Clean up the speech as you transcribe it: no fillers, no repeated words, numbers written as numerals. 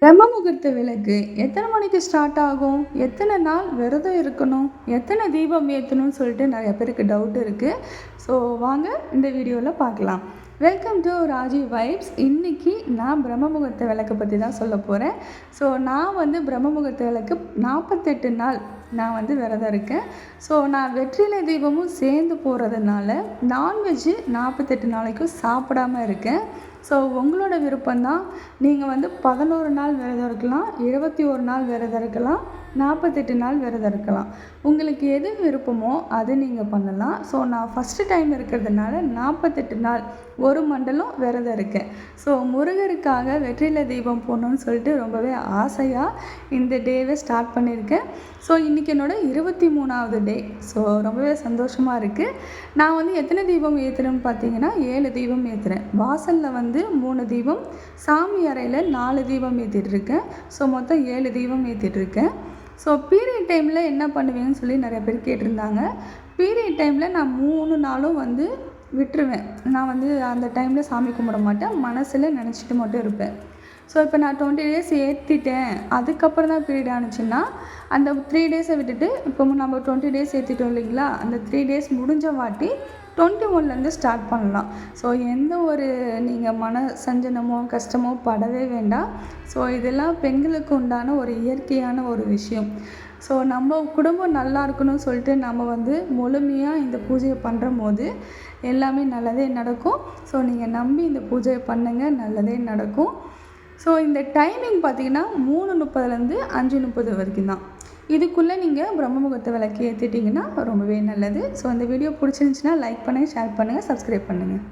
பிரம்ம முகூர்த்த விளக்கு எத்தனை மணிக்கு ஸ்டார்ட் ஆகும், எத்தனை நாள் விரதம் இருக்கணும், எத்தனை தீபம் ஏற்றணும்னு சொல்லிட்டு நிறைய பேருக்கு டவுட் இருக்குது. ஸோ வாங்க இந்த வீடியோவில் பார்க்கலாம். Welcome to Raji vibes. இன்றைக்கி நான் பிரம்ம முகூர்த்த விளக்கை பற்றி தான் சொல்ல போகிறேன். ஸோ நான் பிரம்ம முகூர்த்த விளக்கு 48 நாள் நான் விரதம் இருக்கேன். ஸோ நான் வெற்றிலை தீபமும் சேர்ந்து போகிறதுனால நான்வெஜ்ஜு 48 நாளைக்கும் சாப்பிடாமல் இருக்கேன். ஸோ உங்களோட விருப்பம்தான். நீங்கள் 11 நாள் விரதம் இருக்கலாம், 21 நாள் விரதம் இருக்கலாம், 48 நாள் விரதம் இருக்கலாம். உங்களுக்கு எது விருப்பமோ அது நீங்கள் பண்ணலாம். ஸோ நான் ஃபஸ்ட்டு டைம் இருக்கிறதுனால 48 நாள் ஒரு மண்டலம் விரதம் இருக்கேன். ஸோ முருகருக்காக வெற்றிலை தீபம் போடணுன்னு சொல்லிட்டு ரொம்பவே ஆசையாக இந்த டேவை ஸ்டார்ட் பண்ணியிருக்கேன். ஸோ இன்றைக்கி என்னோட 23வது டே. ஸோ ரொம்பவே சந்தோஷமாக இருக்குது. நான் எத்தனை தீபம் ஏற்றுறேன்னு பார்த்தீங்கன்னா 7 தீபம் ஏற்றுறேன். வாசலில் 3 தீபம், சாமி அறையில் 4 தீபம் ஏற்றிட்டுருக்கேன். ஸோ மொத்தம் 7 தீபம் ஏற்றிட்டுருக்கேன். ஸோ பீரியட் டைமில் என்ன பண்ணுவேன்னு சொல்லி நிறைய பேர் கேட்டிருந்தாங்க. பீரியட் டைமில் நான் 3 நாளும் விட்டுருவேன். நான் அந்த டைமில் சாமி கும்பிட மாட்டேன், மனசில் நினச்சிட்டு மட்டும் இருப்பேன். ஸோ இப்போ நான் 20 டேஸ் ஏற்றிட்டேன், அதுக்கப்புறம் தான் பீரியட் ஆனிச்சுன்னா அந்த 3 டேஸை விட்டுட்டு இப்போ நம்ம 20 டேஸ் ஏற்றிட்டோம் இல்லைங்களா, அந்த 3 டேஸ் முடிஞ்ச வாட்டி 21லேருந்து ஸ்டார்ட் பண்ணலாம். ஸோ எந்த ஒரு நீங்கள் மன சஞ்சலமோ கஷ்டமோ படவே வேண்டாம். ஸோ இதெல்லாம் பெண்களுக்கு உண்டான ஒரு இயற்கையான ஒரு விஷயம். ஸோ நம்ம குடும்பம் நல்லா இருக்கணும்னு சொல்லிட்டு நம்ம முழுமையாக இந்த பூஜையை பண்ணும்போது எல்லாமே நல்லதே நடக்கும். ஸோ நீங்கள் நம்பி இந்த பூஜையை பண்ணுங்கள், நல்லதே நடக்கும். ஸோ இந்த டைமிங் பார்த்திங்கன்னா 3:30லேருந்து 5:30 வரைக்கும் தான். இதுக்குள்ளே நீங்கள் பிரம்ம முகூர்த்த விளக்கு ஏற்றிட்டிங்கன்னா ரொம்பவே நல்லது. ஸோ இந்த வீடியோ பிடிச்சிருந்துச்சின்னா லைக் பண்ணுங்கள், ஷேர் பண்ணுங்கள், சப்ஸ்கிரைப் பண்ணுங்கள்.